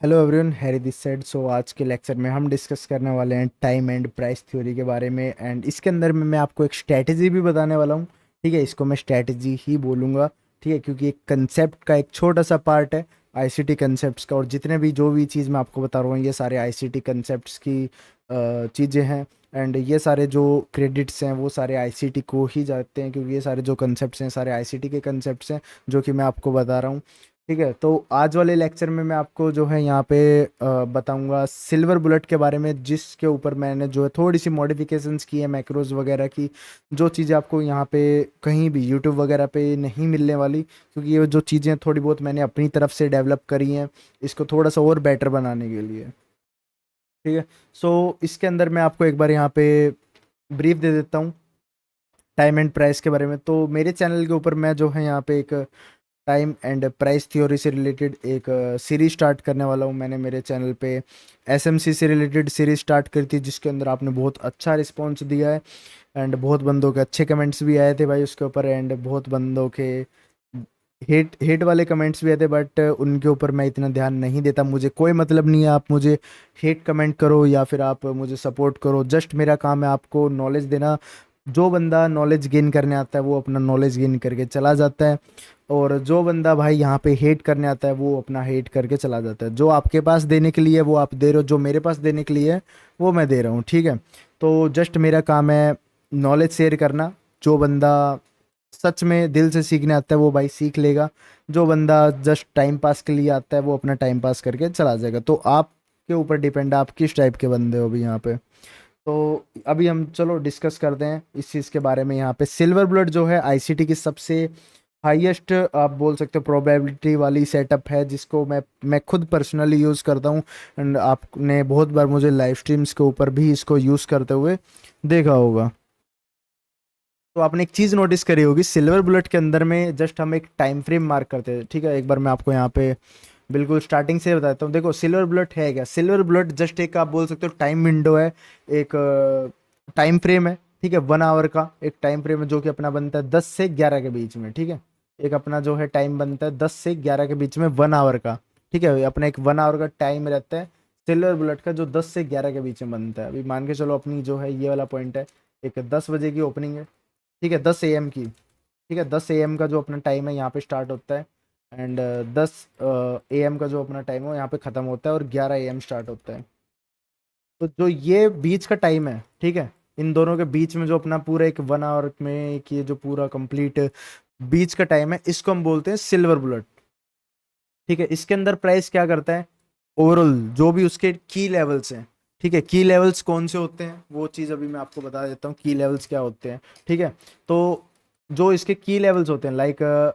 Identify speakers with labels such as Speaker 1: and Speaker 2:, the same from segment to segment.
Speaker 1: Hello everyone, Harry this side. So आज के lecture में हम डिस्कस करने वाले हैं टाइम एंड प्राइस थ्योरी के बारे में। एंड इसके अंदर में मैं आपको एक स्ट्रैटेजी भी बताने वाला हूँ। ठीक है, इसको मैं स्ट्रैटेजी ही बोलूँगा। ठीक है, क्योंकि एक कंसेप्ट का एक छोटा सा पार्ट है आईसीटी कंसेप्ट्स का। और जितने भी जो भी चीज़ मैं आपको बता रहा हूँ, ये सारे आईसीटी कंसेप्ट्स की चीज़ें हैं। एंड ये सारे जो क्रेडिट्स हैं वो सारे आईसीटी को ही जाते हैं, क्योंकि ये सारे जो कंसेप्ट्स हैं सारे आईसीटी के कंसेप्ट्स हैं जो कि मैं आपको बता रहा हूँ। ठीक है, तो आज वाले लेक्चर में मैं आपको जो है यहाँ पे बताऊंगा सिल्वर बुलेट के बारे में, जिसके ऊपर मैंने जो है थोड़ी सी मॉडिफिकेशंस की है मैक्रोज वगैरह की। जो चीज़ें आपको यहाँ पे कहीं भी यूट्यूब वगैरह पे नहीं मिलने वाली, क्योंकि ये जो चीज़ें थोड़ी बहुत मैंने अपनी तरफ से डेवलप करी हैं इसको थोड़ा सा और बेटर बनाने के लिए। ठीक है, सो इसके अंदर मैं आपको एक बार यहाँ पे ब्रीफ दे देता हूँ टाइम एंड प्राइस के बारे में। तो मेरे चैनल के ऊपर मैं जो है यहाँ पे एक टाइम एंड प्राइस थ्योरी से रिलेटेड एक सीरीज स्टार्ट करने वाला हूँ। मैंने मेरे चैनल पे एसएमसी से रिलेटेड सीरीज स्टार्ट करी थी, जिसके अंदर आपने बहुत अच्छा रिस्पॉन्स दिया है। एंड बहुत बंदों के अच्छे कमेंट्स भी आए थे भाई उसके ऊपर। एंड बहुत बंदों के हेट हेट वाले कमेंट्स भी आए थे, बट उनके ऊपर मैं इतना ध्यान नहीं देता। मुझे कोई मतलब नहीं है आप मुझे हेट कमेंट करो या फिर आप मुझे सपोर्ट करो। जस्ट मेरा काम है आपको नॉलेज देना। जो बंदा नॉलेज गेन करने आता है वो अपना नॉलेज गेन करके चला जाता है, और जो बंदा भाई यहाँ पे हेट करने आता है वो अपना हेट करके चला जाता है। जो आपके पास देने के लिए है वो आप दे रहे हो, जो मेरे पास देने के लिए है वो मैं दे रहा हूँ। ठीक है, तो जस्ट मेरा काम है नॉलेज शेयर करना। जो बंदा सच में दिल से सीखने आता है वो भाई सीख लेगा। जो बंदा जस्ट टाइम पास के लिए आता है वो अपना टाइम पास करके चला जाएगा। तो आपके ऊपर डिपेंड है आप किस टाइप के बंदे हो अभी यहाँ पे। तो अभी हम चलो डिस्कस करते हैं इस चीज़ के बारे में। यहाँ पे सिल्वर बुलेट जो है आईसीटी की सबसे हाईएस्ट आप बोल सकते हो प्रोबेबिलिटी वाली सेटअप है, जिसको मैं खुद पर्सनली यूज़ करता हूँ। एंड आपने बहुत बार मुझे लाइव स्ट्रीम्स के ऊपर भी इसको यूज़ करते हुए देखा होगा। तो आपने एक चीज़ नोटिस करी होगी, सिल्वर बुलेट के अंदर में जस्ट हम एक टाइम फ्रेम मार्क करते हैं। ठीक है, एक बार मैं आपको यहाँ पे बिल्कुल स्टार्टिंग से बताता हूँ। देखो सिल्वर बुलेट है क्या, सिल्वर बुलेट जस्ट एक आप बोल सकते हो टाइम विंडो है, एक टाइम फ्रेम है। ठीक है, 1 आवर का एक टाइम फ्रेम है जो कि अपना बनता है 10 से 11 के बीच में। ठीक है, एक अपना जो है टाइम बनता है 10 से 11 के बीच में 1 आवर का। ठीक है, अपना एक 1 आवर का टाइम रहता है सिल्वर बुलेट का, जो 10 से 11 के बीच में बनता है। अभी मान के चलो अपनी जो है ये वाला पॉइंट है, एक 10 बजे की ओपनिंग है। ठीक है, 10 AM की। ठीक है, 10 AM का जो अपना टाइम है यहाँ पे स्टार्ट होता है। एंड 10 AM का जो अपना टाइम है वो यहाँ पे ख़त्म होता है, और 11 AM स्टार्ट होता है। तो जो ये बीच का टाइम है, ठीक है, इन दोनों के बीच में जो अपना पूरा एक 1 आवर में एक ये जो पूरा कंप्लीट बीच का टाइम है, इसको हम बोलते हैं सिल्वर बुलेट। ठीक है, इसके अंदर प्राइस क्या करता है, ओवरऑल जो भी उसके की लेवल्स हैं। ठीक है, की लेवल्स कौन से होते हैं वो चीज़ अभी मैं आपको बता देता हूँ, की लेवल्स क्या होते हैं। ठीक है, तो जो इसके की लेवल्स होते हैं लाइक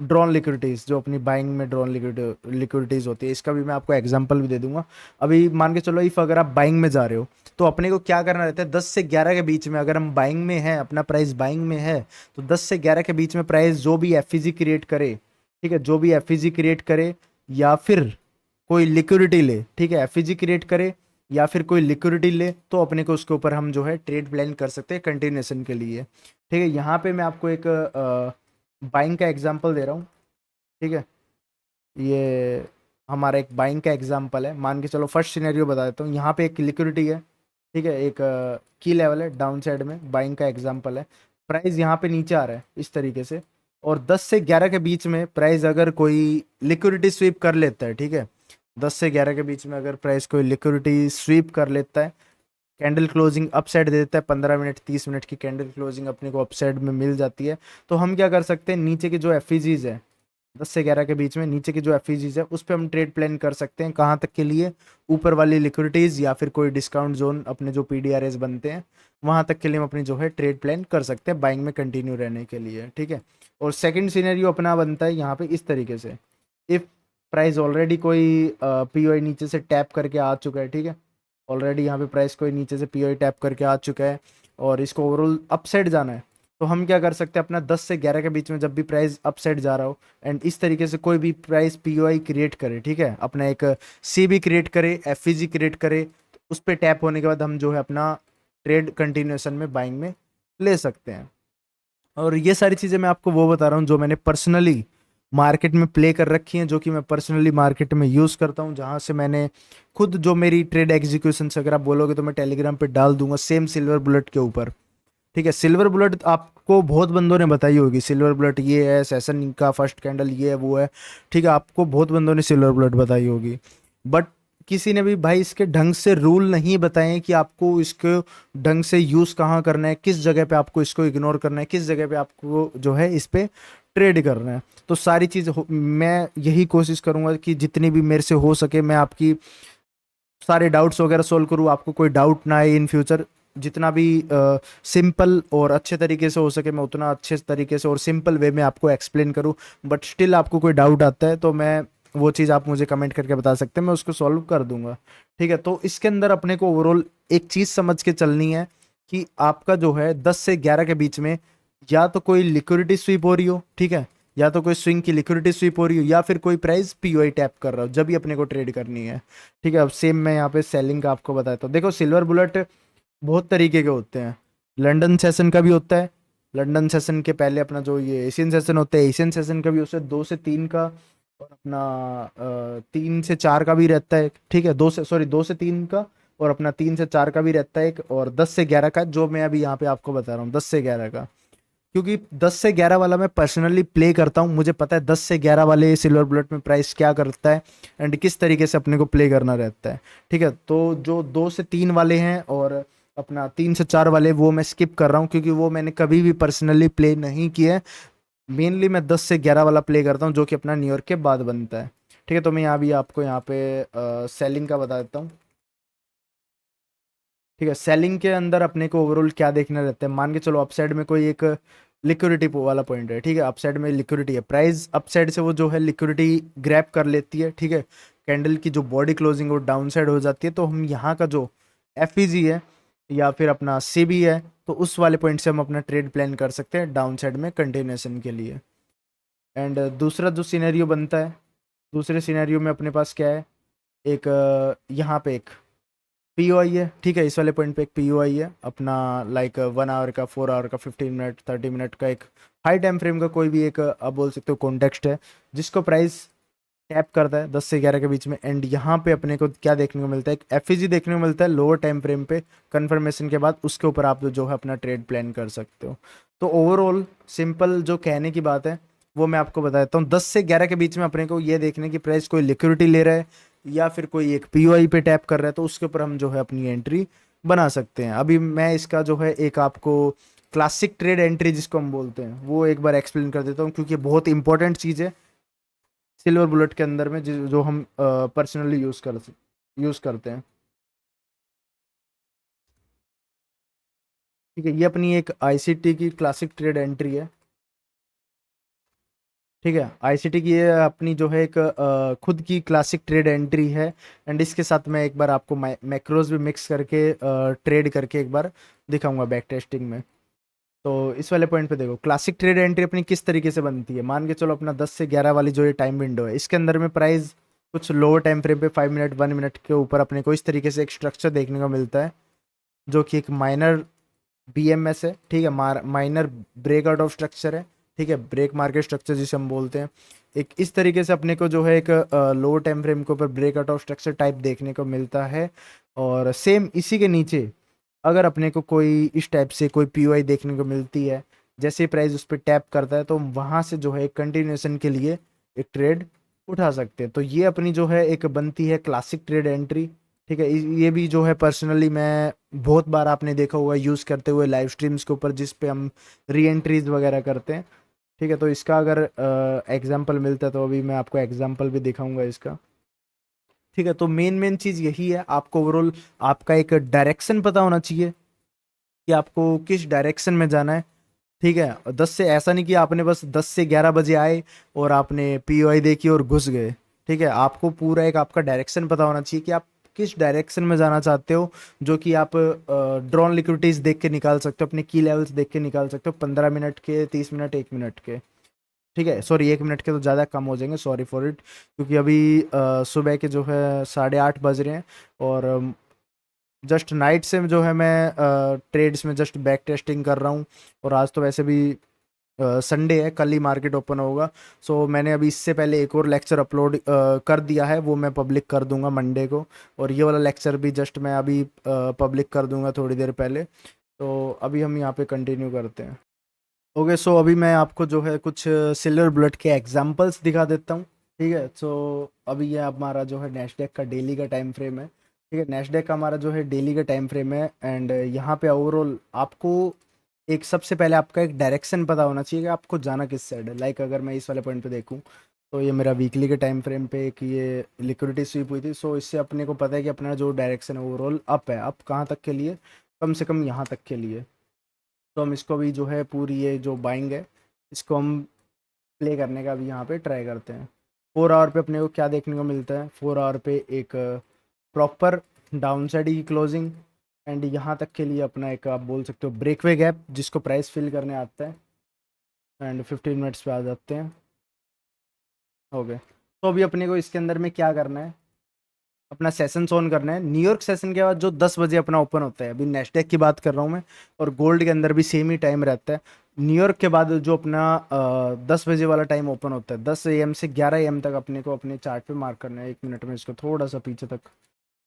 Speaker 1: ड्रॉन लिक्विडिटीज, जो अपनी बाइंग में ड्रॉन लिक्विडिटीज होती है, इसका भी मैं आपको एग्जांपल भी दे दूंगा। अभी मान के चलो इफ अगर आप बाइंग में जा रहे हो तो अपने को क्या करना रहता है, 10 से 11 के बीच में अगर हम बाइंग में हैं, अपना प्राइस बाइंग में है, तो 10 से 11 के बीच में प्राइस जो भी एफईजी क्रिएट करे। ठीक है, जो भी एफईजी क्रिएट करे या फिर कोई लिक्विडिटी ले। ठीक है, एफईजी क्रिएट करे या फिर कोई लिक्विडिटी ले, तो अपने को उसके ऊपर हम जो है ट्रेड प्लान कर सकते हैं कंटिन्यूएशन के लिए। ठीक है, यहाँ पे मैं आपको एक बाइंग का एग्जांपल दे रहा हूँ। ठीक है, ये हमारा एक बाइंग का एग्जांपल है। मान के चलो फर्स्ट सिनेरियो बता देता हूँ, यहाँ पे एक लिक्विडिटी है। ठीक है, एक की लेवल है डाउन साइड में, बाइंग का एग्जांपल है। प्राइस यहाँ पे नीचे आ रहा है इस तरीके से, और 10 से 11 के बीच में प्राइस अगर कोई लिक्विडिटी स्वीप कर लेता है। ठीक है, 10 से 11 के बीच में अगर प्राइस कोई लिक्विडिटी स्वीप कर लेता है, कैंडल क्लोजिंग अप साइड दे देता है, 15 मिनट 30 मिनट की कैंडल क्लोजिंग अपने को अप साइड में मिल जाती है, तो हम क्या कर सकते हैं, नीचे की जो एफईजीज है 10 से 11 के बीच में नीचे की जो एफईजीज है उस पर हम ट्रेड प्लान कर सकते हैं। कहाँ तक के लिए, ऊपर वाली लिक्विडिटीज या फिर कोई डिस्काउंट जोन अपने जो पीडीआरएस बनते हैं वहाँ तक के लिए हम अपनी जो है ट्रेड प्लान कर सकते हैं बाइंग में कंटिन्यू रहने के लिए। ठीक है, और सेकंड सिनेरियो अपना बनता है यहाँ पे इस तरीके से, इफ प्राइस ऑलरेडी कोई पीओआई नीचे से टैप करके आ चुका है। ठीक है, ऑलरेडी यहाँ पे प्राइस कोई नीचे से पीओआई टैप करके आ चुका है और इसको ओवरऑल अपसाइड जाना है, तो हम क्या कर सकते हैं, अपना 10 से 11 के बीच में जब भी प्राइस अपसाइड जा रहा हो एंड इस तरीके से कोई भी प्राइस पीओआई क्रिएट करे, ठीक है, अपना एक सी भी क्रिएट करे, एफईजी क्रिएट करे, तो उस पर टैप होने के बाद हम जो है अपना ट्रेड कंटिन्यूएशन में बाइंग में ले सकते हैं। और ये सारी चीज़ें मैं आपको वो बता रहा हूँ जो मैंने पर्सनली मार्केट में प्ले कर रखी हैं, जो कि मैं पर्सनली मार्केट में यूज़ करता हूँ, जहाँ से मैंने खुद जो मेरी ट्रेड एग्जीक्यूशन अगर आप बोलोगे तो मैं टेलीग्राम पे डाल दूंगा सेम सिल्वर बुलेट के ऊपर। ठीक है, सिल्वर बुलेट आपको बहुत बंदों ने बताई होगी, सिल्वर बुलेट ये है, सेशन का फर्स्ट कैंडल ये है वो है। ठीक है, आपको बहुत बंदों ने सिल्वर बुलेट बताई होगी, बट किसी ने भी भाई इसके ढंग से रूल नहीं बताए हैं कि आपको इसको ढंग से यूज़ कहाँ करना है, किस जगह पे आपको इसको इग्नोर करना है, किस जगह पे आपको जो है इस पे ट्रेड करना है। तो सारी चीज़ मैं यही कोशिश करूंगा कि जितनी भी मेरे से हो सके मैं आपकी सारे डाउट्स वगैरह सोल्व करूँ, आपको कोई डाउट ना आए इन फ्यूचर। जितना भी सिंपल और अच्छे तरीके से हो सके मैं उतना अच्छे तरीके से और सिंपल वे में आपको एक्सप्लेन करूँ। बट स्टिल आपको कोई डाउट आता है तो मैं वो चीज़ आप मुझे कमेंट करके बता सकते हैं, मैं उसको सॉल्व कर दूंगा। ठीक है, तो इसके अंदर अपने को ओवरऑल एक चीज़ समझ के चलनी है कि आपका जो है 10 से 11 के बीच में या तो कोई लिक्विडिटी स्वीप हो रही हो, ठीक है, या तो कोई स्विंग की लिक्विडिटी स्वीप हो रही हो, या फिर कोई प्राइस पीओआई टैप कर रहा हो, जब भी अपने को ट्रेड करनी है। ठीक है, अब सेम मैं यहाँ पे सेलिंग का आपको बताता हूँ। देखो सिल्वर बुलेट बहुत तरीके के होते हैं, लंदन सेशन का भी होता है, लंदन सेशन के पहले अपना जो ये एशियन सेशन होता है, एशियन सेशन का भी उससे 2 से 3 का, और अपना 3 से 4 का भी रहता है। ठीक है, 2 से 3 का, और अपना 3 से 4 का भी रहता है एक, और 10 से 11 का, जो मैं अभी यहाँ पे आपको बता रहा हूँ 10 से 11 का। क्योंकि 10 से 11 वाला मैं पर्सनली प्ले करता हूँ, मुझे पता है 10 से 11 वाले सिल्वर बुलेट में प्राइस क्या करता है एंड किस तरीके से अपने को प्ले करना रहता है। ठीक है, तो जो 2 से 3 वाले हैं और अपना 3 से 4 वाले वो मैं स्किप कर रहा हूँ, क्योंकि वो मैंने कभी भी पर्सनली प्ले नहीं किया है। मेनली मैं 10 से 11 वाला प्ले करता हूँ, जो कि अपना न्यू ईयर के बाद बनता है। ठीक है, तो मैं यहाँ भी आपको यहाँ पे सेलिंग का बता देता हूँ। ठीक है, सेलिंग के अंदर अपने को ओवरऑल क्या देखना रहता है, मान के चलो अपसाइड में कोई एक लिक्विडिटी वाला पॉइंट है। ठीक है, अपसाइड में लिक्विडिटी है, प्राइस अपसाइड से वो जो है लिक्विडिटी ग्रैब कर लेती है। ठीक है, कैंडल की जो बॉडी क्लोजिंग वो डाउन साइड हो जाती है, तो हम यहाँ का जो एफ है या फिर अपना सी है, तो उस वाले पॉइंट से हम अपना ट्रेड प्लान कर सकते हैं डाउन साइड में कंटिन्यूएशन के लिए। एंड दूसरा जो सिनेरियो बनता है, दूसरे सिनेरियो में अपने पास क्या है, एक यहाँ पे एक पीओआई है। ठीक है, इस वाले पॉइंट पे एक पीओआई है अपना, लाइक 1 आवर का, 4 आवर का, 15 मिनट, 30 मिनट का, एक हाई टाइम फ्रेम का कोई भी एक आप बोल सकते हो कॉन्टेक्स्ट है, जिसको प्राइस टैप करता है 10 से 11 के बीच में। एंड यहाँ पे अपने को क्या देखने को मिलता है, एक एफईजी देखने को मिलता है लोअर टाइम फ्रेम पे कंफर्मेशन के बाद, उसके ऊपर आप जो है अपना ट्रेड प्लान कर सकते हो। तो ओवरऑल सिंपल जो कहने की बात है वो मैं आपको बताता हूँ, 10 से 11 के बीच में अपने को ये देखने की प्राइस कोई लिक्विडिटी ले रहा है या फिर कोई एक पीओआई पे टैप कर रहा है, तो उसके ऊपर हम जो है अपनी एंट्री बना सकते हैं। अभी मैं इसका जो है एक आपको क्लासिक ट्रेड एंट्री जिसको हम बोलते हैं वो एक बार एक्सप्लेन कर देता हूँ, क्योंकि बहुत इंपॉर्टेंट चीज़ है सिल्वर बुलेट के अंदर में, जो हम पर्सनली यूज़ करते हैं। ठीक है, ये अपनी एक आईसीटी की क्लासिक ट्रेड एंट्री है। ठीक है, आईसीटी की ये अपनी जो है एक खुद की क्लासिक ट्रेड एंट्री है। एंड इसके साथ मैं एक बार आपको मैक्रोज भी मिक्स करके ट्रेड करके एक बार दिखाऊंगा बैक टेस्टिंग में। तो इस वाले पॉइंट पे देखो क्लासिक ट्रेड एंट्री अपनी किस तरीके से बनती है, मान के चलो अपना 10 से 11 वाली जो ये टाइम विंडो है, इसके अंदर में प्राइस कुछ लोअर टाइम फ्रेम पे 5 मिनट 1 मिनट के ऊपर अपने को इस तरीके से एक स्ट्रक्चर देखने को मिलता है, जो कि एक माइनर बीएमएस है। ठीक है, माइनर ब्रेकआउट ऑफ स्ट्रक्चर है। ठीक है, ब्रेक मार्केट स्ट्रक्चर जिसे हम बोलते हैं, एक इस तरीके से अपने को जो है एक लोअर टाइम फ्रेम के ऊपर ब्रेकआउट ऑफ स्ट्रक्चर टाइप देखने को मिलता है। और सेम इसी के नीचे अगर अपने को कोई इस टाइप से कोई पीओआई देखने को मिलती है, जैसे ही प्राइस उस पर टैप करता है तो वहाँ से जो है कंटिन्यूएशन के लिए एक ट्रेड उठा सकते हैं। तो ये अपनी जो है एक बनती है क्लासिक ट्रेड एंट्री। ठीक है, ये भी जो है पर्सनली मैं बहुत बार आपने देखा होगा यूज़ करते हुए लाइव स्ट्रीम्स के ऊपर, जिस पे हम री एंट्रीज वगैरह करते हैं। ठीक है, तो इसका अगर एग्जांपल मिलता है तो अभी मैं आपको एग्जांपल भी दिखाऊंगा इसका। ठीक है, तो मेन मेन चीज़ यही है, आपको ओवरऑल आपका एक डायरेक्शन पता होना चाहिए कि आपको किस डायरेक्शन में जाना है। ठीक है, और 10 से ऐसा नहीं कि आपने बस 10 से 11 बजे आए और आपने पीओआई देखी और घुस गए। ठीक है, आपको पूरा एक आपका डायरेक्शन पता होना चाहिए कि आप किस डायरेक्शन में जाना चाहते हो, जो कि आप ड्रॉन लिक्विडिटीज देख के निकाल सकते हो, अपने की लेवल्स देख के निकाल सकते हो, 15 मिनट के, 30 मिनट, 1 मिनट के। ठीक है, सॉरी 1 मिनट के तो ज़्यादा कम हो जाएंगे, सॉरी फॉर इट, क्योंकि अभी सुबह के जो है 8:30 बज रहे हैं, और जस्ट नाइट से जो है मैं ट्रेड्स में जस्ट बैक टेस्टिंग कर रहा हूँ। और आज तो वैसे भी संडे है, कल ही मार्केट ओपन होगा। सो मैंने अभी इससे पहले एक और लेक्चर अपलोड कर दिया है, वो मैं पब्लिक कर दूंगा मंडे को। और ये वाला लेक्चर भी जस्ट मैं अभी पब्लिक कर दूंगा थोड़ी देर पहले। तो अभी हम यहाँ पे कंटिन्यू करते हैं। ओके, सो अभी मैं आपको जो है कुछ सिल्वर बुलेट के एग्जांपल्स दिखा देता हूँ। ठीक है, सो अभी ये हमारा जो है नैस्डैक का डेली का टाइम फ्रेम है। ठीक है, नैस्डैक का हमारा जो है डेली का टाइम फ्रेम है। एंड यहाँ पे ओवरऑल आपको एक सबसे पहले आपका एक डायरेक्शन पता होना चाहिए कि आपको जाना किस साइड है। लाइक अगर मैं इस वाले पॉइंट पे देखूँ, तो ये मेरा वीकली के टाइम फ्रेम पे एक ये लिक्विडिटी स्वीप हुई थी। सो इससे अपने को पता है कि अपना जो डायरेक्शन है ओवरऑल अप है। अप कहाँ तक के लिए? कम से कम यहाँ तक के लिए। तो हम इसको भी जो है पूरी ये जो बाइंग है, इसको हम प्ले करने का भी यहाँ पे ट्राई करते हैं। 4 आवर पे अपने को क्या देखने को मिलता है? 4 आवर पे एक प्रॉपर डाउन साइड की क्लोजिंग। एंड यहाँ तक के लिए अपना एक आप बोल सकते हो ब्रेकवे गैप, जिसको प्राइस फिल करने आता है। एंड 15 मिनट्स पे आ जाते हैं। हो गए। तो अभी अपने को इसके अंदर में क्या करना है? अपना सेशन ऑन करना है। न्यूयॉर्क सेशन के बाद जो 10 बजे अपना ओपन होता है, अभी नेस्डेक की बात कर रहा हूँ मैं, और गोल्ड के अंदर भी सेम ही टाइम रहता है। न्यूयॉर्क के बाद जो अपना 10 बजे वाला टाइम ओपन होता है, 10 AM से 11 AM तक अपने को अपने चार्ट पे मार्क करना है। 1 मिनट में इसको थोड़ा सा पीछे तक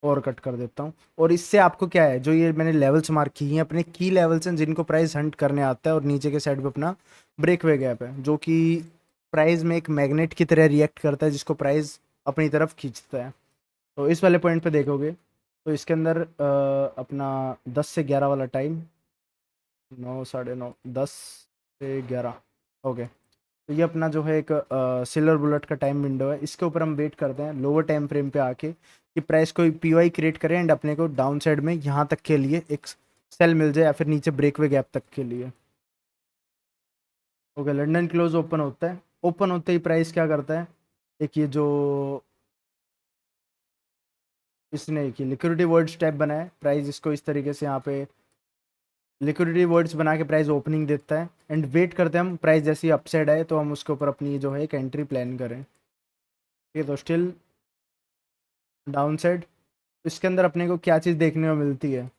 Speaker 1: और कट कर देता हूँ। और इससे आपको क्या है, जो ये मैंने लेवल्स मार्क की हैं अपने की लेवल्स हैं, जिनको प्राइस हंट करने आता है। और नीचे के साइड पे अपना ब्रेकवे गैप है, जो कि प्राइस में एक मैग्नेट की तरह रिएक्ट करता है, जिसको प्राइस अपनी तरफ खींचता है। तो इस वाले पॉइंट पे देखोगे तो इसके अंदर अपना 10 से 11 वाला टाइम, 9, 9:30, 10 से 11। ओके, तो ये अपना जो है एक सिल्वर बुलेट का टाइम विंडो है। इसके ऊपर हम वेट करते हैं लोअर टाइम फ्रेम पे आके कि प्राइस कोई पीओआई क्रिएट करे एंड अपने को डाउन साइड में यहाँ तक के लिए एक सेल मिल जाए, या फिर नीचे ब्रेकवे गैप तक के लिए। ओके, लंदन क्लोज ओपन होता है। ओपन होते ही प्राइस क्या करता है? एक ये जो इसने एक लिक्विडिटी वर्ड स्टेप बनाया, प्राइस इसको इस तरीके से यहाँ पे लिक्विडिटी वर्ड्स बना के प्राइस ओपनिंग देता है। एंड वेट करते हैं हम, प्राइस जैसी अपसाइड आए तो हम उसके ऊपर अपनी जो है एक एंट्री प्लान करें। ठीक है, तो स्टिल डाउन साइड इसके अंदर अपने को क्या चीज़ देखने को मिलती है?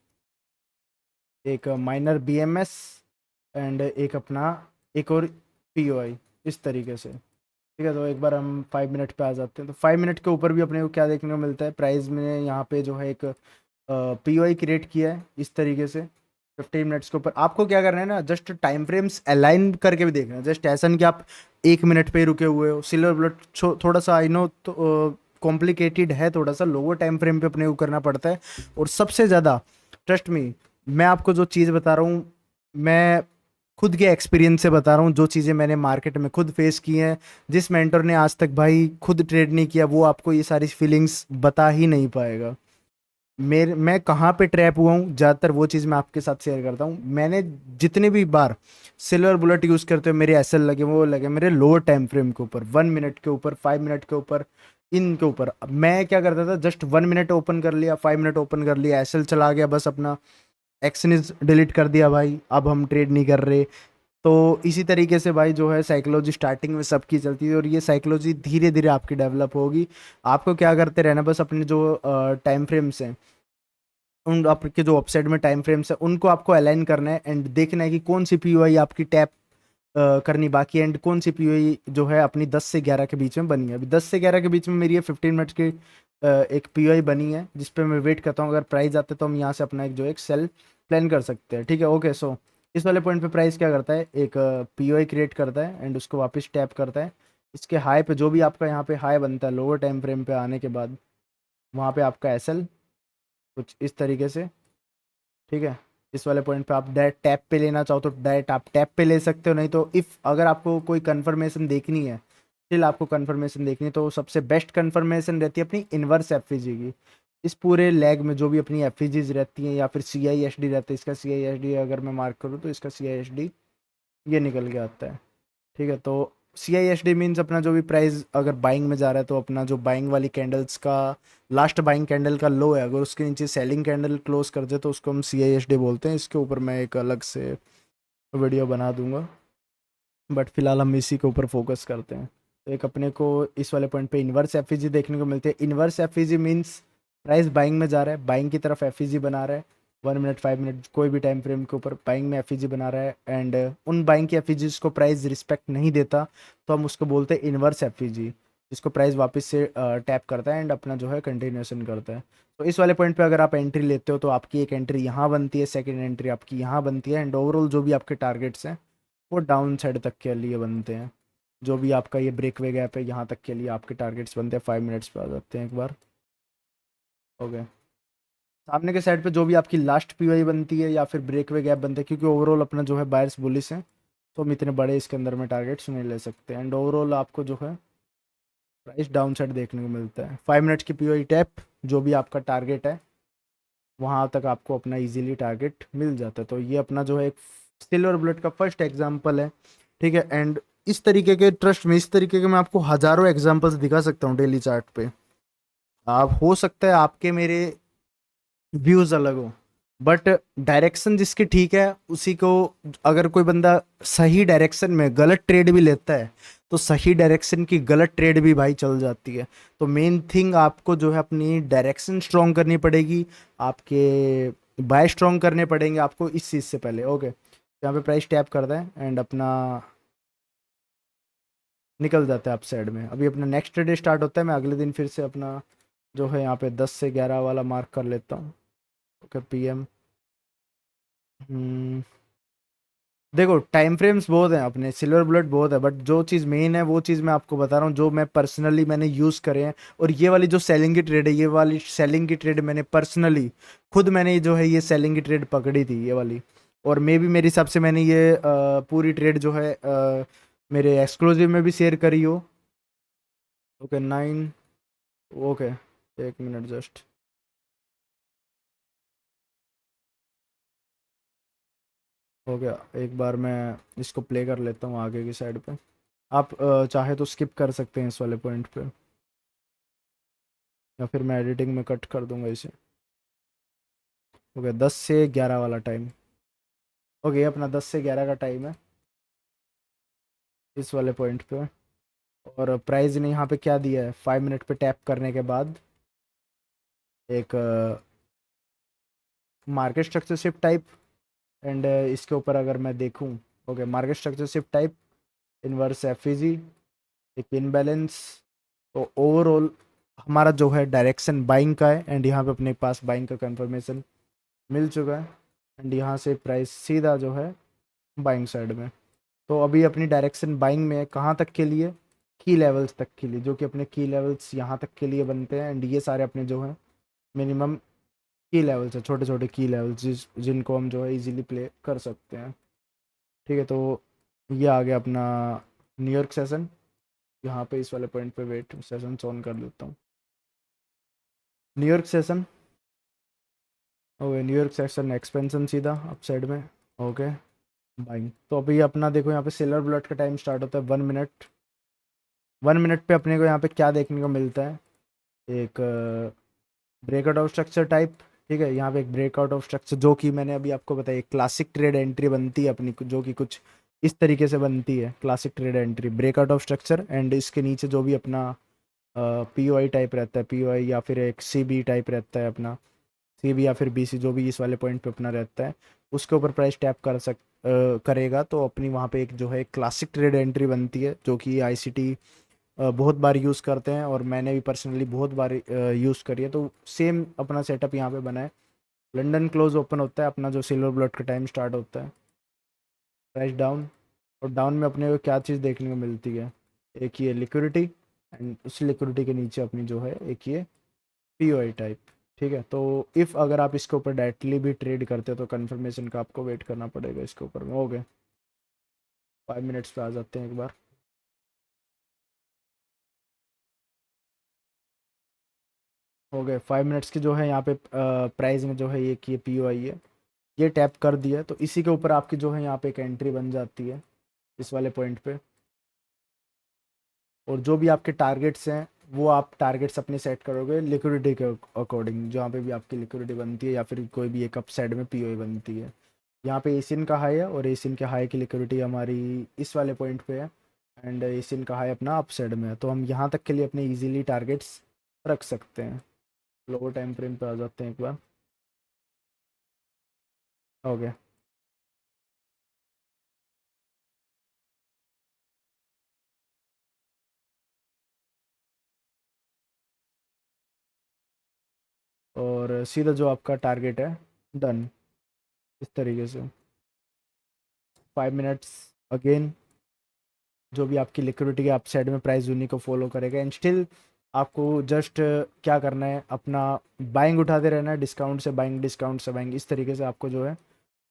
Speaker 1: एक माइनर बीएमएस एंड एक अपना एक और पीओआई, इस तरीके से। ठीक है, तो एक बार हम 5 मिनट पे आ जाते हैं। तो 5 मिनट के ऊपर भी अपने को क्या देखने को मिलता है? प्राइस में यहाँ पे जो है एक पीओआई क्रिएट किया है इस तरीके से। 15 मिनट्स के ऊपर आपको क्या करना है ना, जस्ट टाइम फ्रेम्स अलाइन करके भी देखना है। जस्ट ऐसा नहीं कि आप 1 मिनट पे ही रुके हुए हो। सिल्वर बुलेट थोड़ा सा आई नो तो कॉम्प्लिकेटेड है, थोड़ा सा लोअर टाइम फ्रेम पे अपने को करना पड़ता है। और सबसे ज़्यादा ट्रस्ट मी, मैं आपको जो चीज़ बता रहा हूँ, मैं खुद के एक्सपीरियंस से बता रहा हूँ। जो चीज़ें मैंने मार्केट में खुद फेस की हैं, जिस मेंटर ने आज तक भाई खुद ट्रेड नहीं किया, वो आपको ये सारी फीलिंग्स बता ही नहीं पाएगा। मैं कहाँ पे ट्रैप हुआ हूँ, ज़्यादातर वो चीज़ मैं आपके साथ शेयर करता हूँ। मैंने जितने भी बार सिल्वर बुलेट यूज़ करते हुए मेरे एसएल लगे, वो लगे मेरे लोअर टाइम फ्रेम के ऊपर, 1 मिनट के ऊपर, 5 मिनट के ऊपर, इनके ऊपर। अब मैं क्या करता था, जस्ट 1 मिनट ओपन कर लिया, 5 मिनट ओपन कर लिया, एसएल चला गया, बस अपना एक्सनीज डिलीट कर दिया भाई, अब हम ट्रेड नहीं कर रहे। तो इसी तरीके से भाई जो है साइकोलॉजी स्टार्टिंग में सबकी चलती है, और ये साइकोलॉजी धीरे धीरे आपकी डेवलप होगी। आपको क्या करते रहना, बस अपने जो टाइम फ्रेम्स हैं, उन आपके जो अपसाइड में टाइम फ्रेम्स है, उनको आपको अलाइन करना है। एंड देखना है कि कौन सी पीओआई आपकी टैप करनी बाकी है, एंड कौन सी पीओआई जो है अपनी 10 से 11 के बीच में बनी है। अभी 10 से 11 के बीच में मेरी ये 15 मिनट की एक पीओआई बनी है, जिस पे मैं वेट करता हूँ। अगर प्राइस आते तो हम यहाँ से अपना एक जो एक सेल प्लान कर सकते हैं। ठीक है, ओके। सो इस वाले पॉइंट पे प्राइस क्या करता है, एक पीओआई क्रिएट करता है एंड उसको वापस टैप करता है। इसके हाई पे जो भी आपका यहाँ पे हाई बनता है लोअर टाइम फ्रेम पे आने के बाद, वहाँ पे आपका एसएल कुछ इस तरीके से। ठीक है, इस वाले पॉइंट पे आप डायरेक्ट टैप पे लेना चाहो तो डायरेक्ट आप टैप पे ले सकते हो, नहीं तो इफ़ अगर आपको कोई कंफर्मेशन देखनी है, स्टिल आपको कंफर्मेशन देखनी है, तो सबसे बेस्ट कंफर्मेशन रहती है अपनी इन्वर्स एफईजी की। इस पूरे लैग में जो भी अपनी एफईजीज रहती हैं, या फिर सी आई एस डी रहता है, इसका सी आई एस डी अगर मैं मार्क करूँ तो इसका सी आई एस डी ये निकल के आता है। ठीक है, तो सी आई एस डी मीन्स अपना जो भी प्राइस अगर बाइंग में जा रहा है, तो अपना जो बाइंग वाली कैंडल्स का लास्ट बाइंग कैंडल का लो है, अगर उसके नीचे सेलिंग कैंडल क्लोज कर दे तो उसको हम सी आई एस डी बोलते हैं। इसके ऊपर मैं एक अलग से वीडियो बना दूंगा, बट फिलहाल हम इसी के ऊपर फोकस करते हैं। तो एक अपने को इस वाले पॉइंट पे इन्वर्स एफईजी देखने को मिलती है। Inverse FEG means price buying में जा रहा है, बाइंग की तरफ एफईजी बना रहा है, 1 मिनट 5 मिनट कोई भी टाइम फ्रेम के ऊपर बाइंग में एफईजी बना रहा है एंड उन बाइंग की एफईजीज को प्राइस रिस्पेक्ट नहीं देता, तो हम उसको बोलते हैं इन्वर्स एफईजी, जिसको प्राइस वापस से टैप करता है एंड अपना जो है कंटिन्यूएशन करता है। तो इस वाले पॉइंट पे अगर आप एंट्री लेते हो तो आपकी एक एंट्री यहाँ बनती है, सेकंड एंट्री आपकी यहाँ बनती है एंड ओवरऑल जो भी आपके टारगेट्स हैं वो डाउन साइड तक के लिए बनते हैं। जो भी आपका ये ब्रेकवे गैप है यहाँ तक के लिए आपके टारगेट्स बनते हैं। 5 मिनट्स पे आ जाते हैं एक बार। ओके, सामने के साइड पे जो भी आपकी लास्ट पीवाई बनती है या फिर ब्रेकवे गैप बनते हैं, क्योंकि ओवरऑल अपना जो है बायर्स बुलिश है तो हम इतने बड़े इसके अंदर में टारगेट्स नहीं ले सकते एंड ओवरऑल आपको जो है प्राइस डाउन साइड देखने को मिलता है। 5 मिनट्स की पीवाई टैप जो भी आपका टारगेट है वहाँ तक आपको अपना इजीली टारगेट मिल जाता है। तो ये अपना जो है एक सिल्वर बुलेट का फर्स्ट एग्जांपल है, ठीक है। एंड इस तरीके के, ट्रस्ट में, इस तरीके के मैं आपको हज़ारों एग्जांपल्स दिखा सकता हूँ डेली चार्ट पे। आप हो सकता है आपके मेरे व्यूज अलग हो, बट डायरेक्शन जिसकी ठीक है उसी को, अगर कोई बंदा सही डायरेक्शन में गलत ट्रेड भी लेता है तो सही डायरेक्शन की गलत ट्रेड भी भाई चल जाती है। तो मेन थिंग आपको जो है अपनी डायरेक्शन स्ट्रॉन्ग करनी पड़ेगी, आपके बाय स्ट्रॉन्ग करने पड़ेंगे आपको इस चीज़ से पहले। ओके, यहाँ पे प्राइस टैप करता है एंड अपना निकल जाता है अप साइड में। अभी अपना नेक्स्ट ट्रेड स्टार्ट होता है, मैं अगले दिन फिर से अपना जो है यहाँ पे 10 से 11 वाला मार्क कर लेता हूँ। Okay, PM. देखो टाइम फ्रेम्स बहुत हैं अपने, सिल्वर बुलेट बहुत है, बट जो चीज़ मेन है वो चीज़ मैं आपको बता रहा हूँ जो मैं पर्सनली मैंने यूज़ करे हैं। और ये वाली जो सेलिंग की ट्रेड है, ये वाली सेलिंग की ट्रेड मैंने पर्सनली खुद मैंने जो है ये सेलिंग की ट्रेड पकड़ी थी ये वाली। और मे भी मेरे हिसाब से मैंने ये पूरी ट्रेड जो है मेरे एक्सक्लूसिव में भी शेयर करी हो। ओके 9। Okay, 1 minute just. हो गया, एक बार मैं इसको प्ले कर लेता हूँ आगे की साइड पे। आप चाहे तो स्किप कर सकते हैं इस वाले पॉइंट पे, या फिर मैं एडिटिंग में कट कर दूंगा इसे। हो गया 10 से 11 वाला टाइम। ओके, अपना 10 से 11 का टाइम है इस वाले पॉइंट पे। और प्राइस ने यहाँ पे क्या दिया है, 5 मिनट पे टैप करने के बाद एक market structure shift type and इसके ऊपर अगर मैं देखूँ, okay market structure shift type, inverse FEG, एक इनबैलेंस। तो ओवरऑल हमारा जो है डायरेक्शन बाइंग का है एंड यहाँ पे अपने पास बाइंग का कंफर्मेशन मिल चुका है एंड यहाँ से प्राइस सीधा जो है बाइंग साइड में। तो अभी अपनी डायरेक्शन बाइंग में है, कहाँ तक के लिए, की लेवल्स तक के लिए, जो कि अपने की लेवल्स यहाँ तक के लिए बनते हैं एंड ये सारे अपने जो है मिनिमम की लेवल्स है, छोटे छोटे की लेवल्स जिनको हम जो है इजीली प्ले कर सकते हैं। ठीक है, तो ये आ गया अपना न्यूयॉर्क सेशन। यहाँ पे इस वाले पॉइंट पे वेट सेशन ऑन कर देता हूँ। New York session, okay New York session expansion सीधा अप साइड में। Okay, buying. तो अभी अपना देखो यहाँ पे सिल्वर बुलेट का टाइम स्टार्ट होता है 1 मिनट। 1 मिनट पे अपने को यहाँ पे क्या देखने को मिलता है, एक ब्रेकआउट ऑफ स्ट्रक्चर टाइप। ठीक है, यहाँ पे एक ब्रेकआउट ऑफ स्ट्रक्चर जो कि मैंने अभी आपको बताया, क्लासिक ट्रेड एंट्री बनती है अपनी जो कि कुछ इस तरीके से बनती है classic trade entry, breakout of structure and इसके नीचे जो भी अपना पीओआई टाइप रहता है, पीओआई या फिर एक सीबी टाइप रहता है अपना, सीबी या फिर बीसी जो भी इस वाले पॉइंट पे अपना रहता है, उसके ऊपर प्राइस टैप करेगा तो अपनी वहाँ पे एक जो है क्लासिक ट्रेड एंट्री बनती है जो कि आईसीटी बहुत बार यूज़ करते हैं और मैंने भी पर्सनली बहुत बार यूज़ करी है। तो सेम अपना सेटअप यहाँ पे बना है। लंदन क्लोज ओपन होता है अपना, जो सिल्वर बुलेट का टाइम स्टार्ट होता है, प्राइस डाउन। और डाउन में अपने को क्या चीज़ देखने को मिलती है, एक ये लिक्विडिटी एंड उस लिक्विडिटी के नीचे अपनी जो है एक ये पीओआई टाइप। ठीक है, तो इफ़ अगर आप इसके ऊपर डायरेक्टली भी ट्रेड करते हो तो कन्फर्मेशन का आपको वेट करना पड़ेगा इसके ऊपर में। हो गए 5 मिनट्स पे आ जाते हैं एक बार। हो गए 5 मिनट्स की जो है यहाँ पे प्राइस में जो है ये कि पी ओ आई है, ये टैप कर दिया तो इसी के ऊपर आपकी जो है यहाँ पे एक एंट्री बन जाती है इस वाले पॉइंट पे। और जो भी आपके टारगेट्स हैं वो आप टारगेट्स अपने सेट करोगे लिक्विडिटी के अकॉर्डिंग, जहाँ पे भी आपकी लिक्विडिटी बनती है या फिर कोई भी एक अप साइड में पी ओ आई बनती है। यहाँ पे एशियन का हाई है और एशियन के हाई की लिक्विडिटी हमारी इस वाले पॉइंट पे है एंड एशियन का हाई अपना अप साइड में है, तो हम यहाँ तक के लिए अपने इजीली टारगेट्स रख सकते हैं। लोअर टाइम फ्रेम पे आ जाते हैं एक बार। ओके। और सीधा जो आपका टारगेट है, डन। इस तरीके से 5 मिनट्स अगेन, जो भी आपकी लिक्विडिटी के अपसाइड में प्राइस उन्हीं को फॉलो करेगा। एंड स्टिल आपको जस्ट क्या करना है, अपना बाइंग उठाते रहना है, डिस्काउंट से बाइंग, डिस्काउंट से बाइंग, इस तरीके से आपको जो है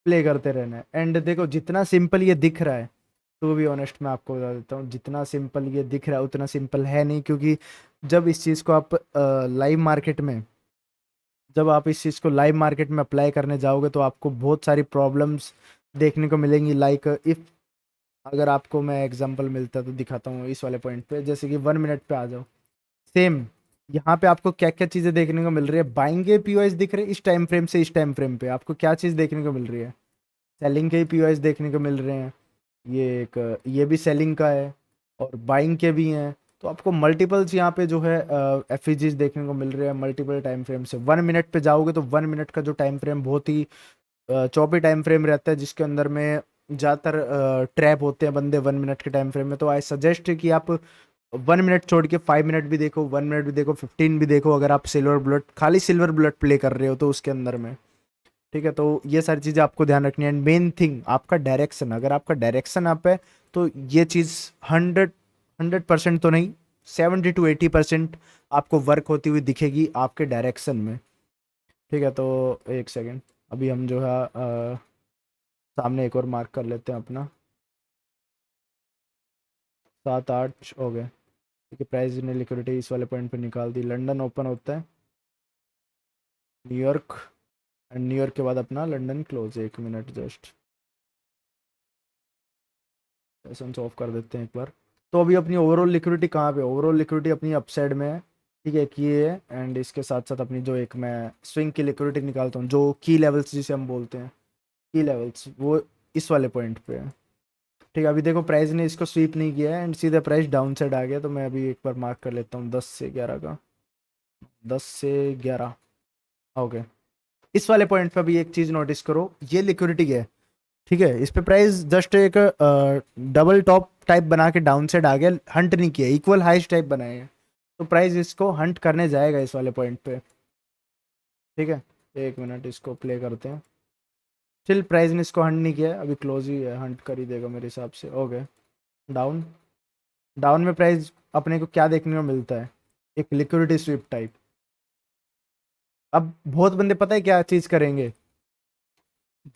Speaker 1: प्ले करते रहना है। एंड देखो, जितना सिंपल ये दिख रहा है, टू बी ऑनेस्ट मैं आपको बता देता हूँ, जितना सिंपल ये दिख रहा है उतना सिंपल है नहीं। क्योंकि जब इस चीज़ को आप लाइव मार्केट में जब आप इस चीज़ को लाइव मार्केट में अप्लाई करने जाओगे तो आपको बहुत सारी प्रॉब्लम्स देखने को मिलेंगी। लाइक इफ़, अगर आपको मैं एग्जांपल मिलता तो दिखाता हूँ इस वाले पॉइंट पे, जैसे कि 1 मिनट पे आ जाओ। सेम यहाँ पे आपको क्या क्या चीज़ें देखने को मिल रही है, बाइंग के पीओएस दिख रहे हैं इस टाइम फ्रेम से इस टाइम फ्रेम पे, आपको क्या चीज़ देखने को मिल रही है, सेलिंग के ही पीओएस देखने को मिल रहे हैं। ये एक, ये भी सेलिंग का है और बाइंग के भी हैं। तो आपको मल्टीपल्स यहाँ पे जो है एफईजीज देखने को मिल रहे हैं मल्टीपल टाइम फ्रेम से। 1 मिनट पे जाओगे तो 1 मिनट का जो टाइम फ्रेम बहुत ही चौपी टाइम फ्रेम रहता है, जिसके अंदर में ज़्यादातर ट्रैप होते हैं बंदे 1 मिनट के टाइम फ्रेम में। तो आई सजेस्ट कि आप 1 मिनट छोड़ के 5 मिनट भी देखो, 1 मिनट भी देखो, 15 भी देखो, अगर आप सिल्वर बुलेट, खाली सिल्वर बुलेट प्ले कर रहे हो तो उसके अंदर में। ठीक है, तो ये सारी चीज़ें आपको ध्यान रखनी है। एंड मेन थिंग आपका डायरेक्शन, अगर आपका डायरेक्शन अप है तो ये चीज़ 100% तो नहीं, 70 to 80% आपको वर्क होती हुई दिखेगी आपके डायरेक्शन में। ठीक है, तो एक सेकेंड, अभी हम जो है सामने एक और मार्क कर लेते हैं अपना, 7-8 हो गए। ठीक है, प्राइस ने लिक्विडिटी इस वाले पॉइंट पे निकाल दी। लंदन ओपन होता है, न्यूयॉर्क, एंड न्यूयॉर्क के बाद अपना London close. 1 minute just sessions of कर देते हैं एक बार। तो अभी अपनी ओवरऑल लिक्विडिटी कहाँ पे, ओवरऑल लिक्विडिटी अपनी अपसाइड में है। ठीक है, कि ये है। एंड इसके साथ साथ अपनी जो एक मैं स्विंग की लिक्विडिटी निकालता हूँ, जो की लेवल्स जिसे हम बोलते हैं, की लेवल्स, वो इस वाले पॉइंट पे है। ठीक है, अभी देखो प्राइस ने इसको स्वीप नहीं किया है एंड सीधा प्राइस डाउन साइड आ गया। तो मैं अभी एक बार मार्क कर लेता हूँ 10 से 11 का, 10 से 11। ओके, इस वाले पॉइंट पे अभी एक चीज़ नोटिस करो, ये लिक्विडिटी है। ठीक है, इस पे प्राइस जस्ट एक डबल टॉप टाइप बना के डाउन साइड आ गया, हंट नहीं किया, इक्वल हाइस्ट टाइप बनाए हैं। तो प्राइस इसको हंट करने जाएगा इस वाले पॉइंट पे। ठीक है, 1 मिनट इसको प्ले करते हैं। स्टिल प्राइस ने इसको हंट नहीं किया है, अभी क्लोज ही है, हंट कर ही देगा मेरे हिसाब से। ओके, डाउन, डाउन में प्राइस अपने को क्या देखने को मिलता है, एक लिक्विडिटी स्वीप टाइप। अब बहुत बंदे पता है क्या चीज़ करेंगे,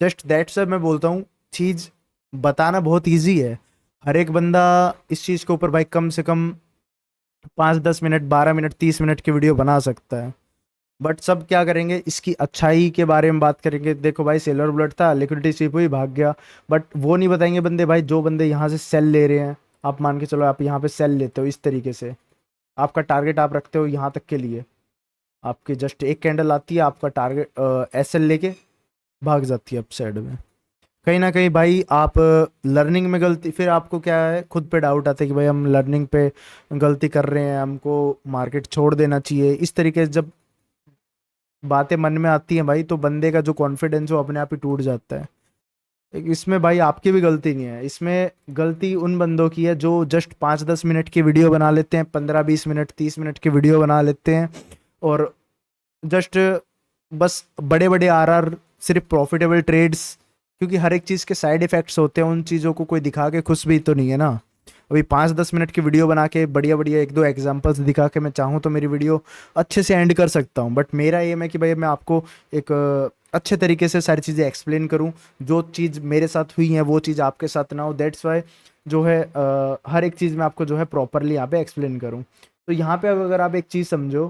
Speaker 1: जस्ट दैट सर मैं बोलता हूँ, चीज़ बताना बहुत ईजी है। हर एक बंदा इस चीज़ के ऊपर भाई कम से कम 5-10 मिनट, 12 मिनट, 30 मिनट की वीडियो बना सकता है। बट सब क्या करेंगे, इसकी अच्छाई के बारे में बात करेंगे, देखो भाई सिल्वर बुलेट था, लिक्विडिटी स्वीप हुई, भाग गया। बट वो नहीं बताएंगे बंदे, भाई जो बंदे यहाँ से सेल ले रहे हैं, आप मान के चलो आप यहाँ पे सेल लेते हो इस तरीके से, आपका टारगेट आप रखते हो यहाँ तक के लिए, आपकी जस्ट एक कैंडल आती है, आपका टारगेट एसएल लेके भाग जाती है अप साइड में। कहीं ना कहीं भाई आप लर्निंग में गलती, फिर आपको क्या है, खुद पे डाउट आता है कि भाई हम लर्निंग पे गलती कर रहे हैं, हमको मार्केट छोड़ देना चाहिए। इस तरीके से जब बातें मन में आती हैं भाई, तो बंदे का जो कॉन्फिडेंस वो अपने आप ही टूट जाता है। इसमें भाई आपकी भी गलती नहीं है, इसमें गलती उन बंदों की है जो जस्ट 5-10 मिनट की वीडियो बना लेते हैं, 15-20 मिनट, 30 मिनट की वीडियो बना लेते हैं, और जस्ट बस बड़े बड़े आरआर, सिर्फ प्रॉफिटेबल ट्रेड्स। क्योंकि हर एक चीज़ के साइड इफेक्ट्स होते हैं, उन चीज़ों को कोई दिखा के खुश भी तो नहीं है ना। अभी 5-10 मिनट की वीडियो बना के बढ़िया बढ़िया एक दो एग्जांपल्स दिखा के मैं चाहूँ तो मेरी वीडियो अच्छे से एंड कर सकता हूँ। बट मेरा एम है कि भाई मैं आपको एक अच्छे तरीके से सारी चीज़ें एक्सप्लेन करूँ, जो चीज़ मेरे साथ हुई है वो चीज़ आपके साथ ना हो। दैट्स वाई जो है हर एक चीज़ मैं आपको जो है प्रॉपरली यहाँ पे एक्सप्लेन करूँ। तो यहाँ पे अगर आप एक चीज़ समझो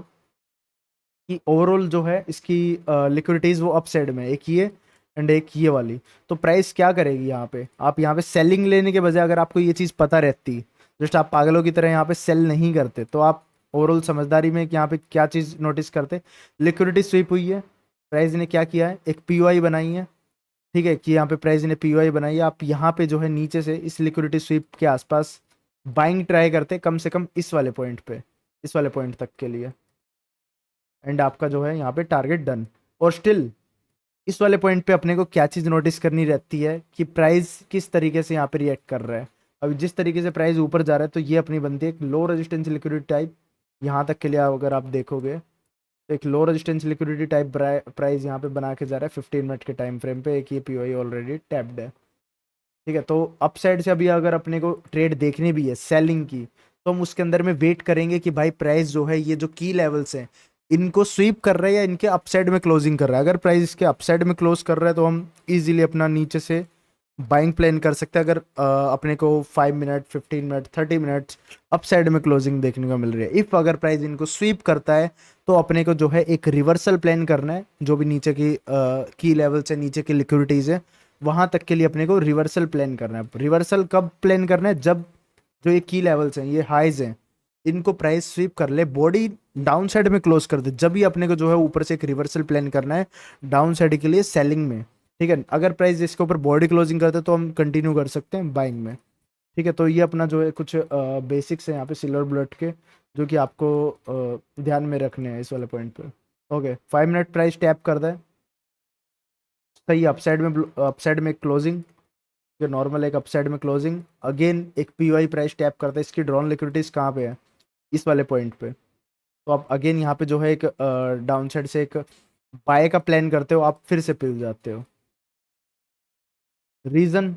Speaker 1: कि ओवरऑल जो है इसकी लिक्विडिटीज वो अप साइड में, एक ये एंड एक ये वाली। तो प्राइस क्या करेगी यहाँ पे, आप यहाँ पे सेलिंग लेने के बजाय अगर आपको ये चीज़ पता रहती, जस्ट आप पागलों की तरह यहाँ पे सेल नहीं करते, तो आप ओवरऑल समझदारी में कि यहाँ पे क्या चीज़ नोटिस करते, लिक्विडिटी स्वीप हुई है, प्राइस ने क्या किया है, एक पीओआई बनाई है। ठीक है, कि यहाँ पे प्राइस ने पीओआई बनाई है, आप यहाँ पे जो है नीचे से इस लिक्विडिटी स्वीप के आसपास बाइंग ट्राई करते कम से कम इस वाले पॉइंट पे, इस वाले पॉइंट तक के लिए। एंड आपका जो है यहाँ पे टारगेट डन। और स्टिल इस वाले पॉइंट पे अपने को क्या चीज़ नोटिस करनी रहती है कि प्राइस किस तरीके से यहाँ पे रिएक्ट कर रहा है। अभी जिस तरीके से प्राइस ऊपर जा रहा है तो ये अपनी बनती है एक लो रेजिस्टेंस लिक्विडिटी टाइप। यहाँ तक के लिए अगर आप देखोगे तो एक low resistance liquidity type price यहाँ पे बना के जा रहा है 15 मिनट के टाइम फ्रेम पे। एक ये पीओई ऑलरेडी टैप्ड है, ठीक है। तो अप साइड से अभी अगर अपने को ट्रेड देखनी भी है सेलिंग की, तो हम उसके अंदर में वेट करेंगे कि भाई प्राइस जो है ये जो की लेवल्स हैं इनको स्वीप कर रहा है या इनके अपसाइड में क्लोजिंग कर रहा है। अगर प्राइस इसके अपसाइड में क्लोज कर रहा है तो हम इजीली अपना नीचे से बाइंग प्लान कर सकते हैं। अगर अपने को 5 मिनट 15 मिनट 30 मिनट अपसाइड में क्लोजिंग देखने को मिल रही है, इफ अगर प्राइस इनको स्वीप करता है तो अपने को जो है एक रिवर्सल प्लान करना है। जो भी नीचे की लेवल्स है, नीचे की लिक्विडिटीज है, वहां तक के लिए अपने को रिवर्सल प्लान करना है। रिवर्सल कब प्लान करना है? जब जो ये की लेवल्स हैं, ये हाइज हैं, इनको प्राइस स्वीप कर ले, बॉडी डाउन साइड में क्लोज कर दे, जब ही अपने को जो है ऊपर से एक रिवर्सल प्लान करना है डाउन साइड के लिए सेलिंग में, ठीक है। अगर प्राइस इसके ऊपर बॉडी क्लोजिंग करते हैं तो हम कंटिन्यू कर सकते हैं बाइंग में, ठीक है। तो ये अपना जो है कुछ बेसिक्स है यहाँ पे सिल्वर बुलेट के, जो कि आपको ध्यान में रखने हैं इस वाले पॉइंट पे। ओके, 5 मिनट प्राइस टैप कर दे, सही अपसाइड में क्लोजिंग, नॉर्मल एक अपसाइड में क्लोजिंग। अगेन एक पीवाई प्राइस टैप करता है, इसकी ड्रॉन लिक्विडिटीज कहाँ पे है? इस वाले पॉइंट पे। तो आप अगेन यहाँ पे जो है एक डाउन साइड से एक बाय का प्लान करते हो, आप फिर से पिल जाते हो। रीजन,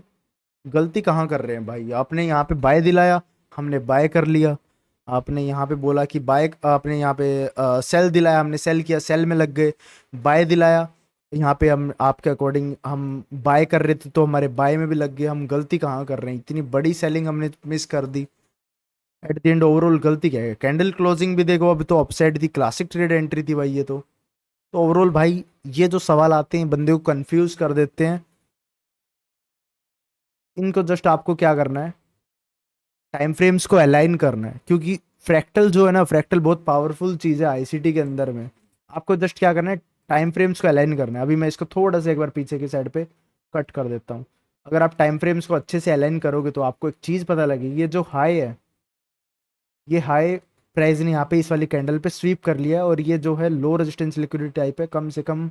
Speaker 1: गलती कहाँ कर रहे हैं भाई? आपने यहाँ पे बाय दिलाया, हमने बाय कर लिया। आपने यहाँ पे बोला कि बाय, आपने यहाँ पे सेल दिलाया, हमने सेल किया, सेल में लग गए। बाय दिलाया, यहाँ पे हम आपके अकॉर्डिंग हम बाय कर रहे थे तो हमारे बाय में भी लग गए। हम गलती कहाँ कर रहे हैं? इतनी बड़ी सेलिंग हमने मिस कर दी। एट द एंड ओवरऑल गलती क्या है? कैंडल क्लोजिंग भी देखो, अभी तो अपसाइड थी, क्लासिक ट्रेड एंट्री थी भाई ये तो ओवरऑल भाई ये जो सवाल आते हैं बंदे को कंफ्यूज कर देते हैं। इनको जस्ट आपको क्या करना है, टाइम फ्रेम्स को अलाइन करना है, क्योंकि फ्रैक्टल जो है ना, फ्रैक्टल बहुत पावरफुल चीज़ है आईसीटी के अंदर में। आपको जस्ट क्या करना है, टाइम फ्रेम्स को अलाइन करना है। अभी मैं इसको थोड़ा सा एक बार पीछे की साइड पे कट कर देता हूँ। अगर आप टाइम फ्रेम्स को अच्छे से अलाइन करोगे तो आपको एक चीज़ पता लगेगी, ये जो हाई है, ये हाई प्राइस ने यहाँ पे इस वाली कैंडल पे स्वीप कर लिया है, और ये जो है लो रेजिस्टेंस लिक्विडिटी टाइप है, कम से कम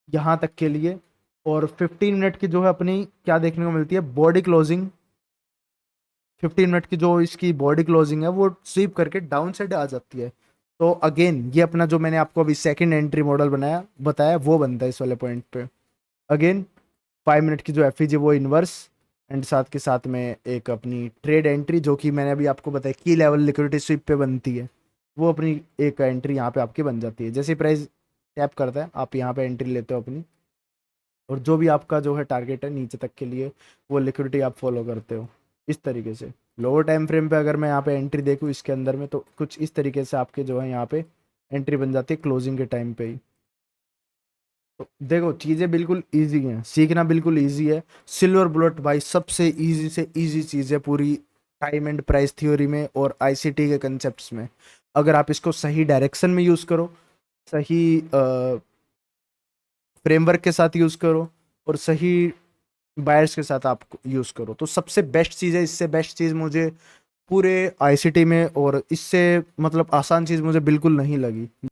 Speaker 1: यहाँ तक के लिए। और 15 मिनट की जो है अपनी क्या देखने को मिलती है, बॉडी क्लोजिंग। 15 मिनट की जो इसकी बॉडी क्लोजिंग है वो स्वीप करके डाउन साइड आ जाती है। तो अगेन ये अपना जो मैंने आपको अभी सेकंड एंट्री मॉडल बताया वो बनता है इस वाले पॉइंट पे। अगेन 5 मिनट की जो एफ वो इन्वर्स, एंड साथ के साथ में एक अपनी ट्रेड एंट्री जो कि मैंने अभी आपको बताया की लेवल लिक्विडिटी स्वीप पे बनती है, वो अपनी एक एंट्री यहाँ पे आपकी बन जाती है। जैसे प्राइस टैप करता है आप यहाँ पे एंट्री लेते हो अपनी, और जो भी आपका जो है टारगेट है नीचे तक के लिए, वो लिक्विडिटी आप फॉलो करते हो इस तरीके से। लोअर टाइम फ्रेम पे अगर मैं यहाँ पे एंट्री देखूँ इसके अंदर में, तो कुछ इस तरीके से आपके जो है यहाँ पे एंट्री बन जाती है क्लोजिंग के टाइम पे ही। तो देखो चीज़ें बिल्कुल ईजी हैं, सीखना बिल्कुल ईजी है। सिल्वर बुलेट भाई सबसे ईजी से ईजी चीज़ है पूरी टाइम एंड प्राइस थ्योरी में और आईसीटी के कंसेप्ट में। अगर आप इसको सही डायरेक्शन में यूज़ करो, सही फ्रेमवर्क के साथ यूज़ करो, और सही बायर्स के साथ आप यूज़ करो, तो सबसे बेस्ट चीज़ है। इससे बेस्ट चीज़ मुझे पूरे आईसीटी में और इससे मतलब आसान चीज़ मुझे बिल्कुल नहीं लगी।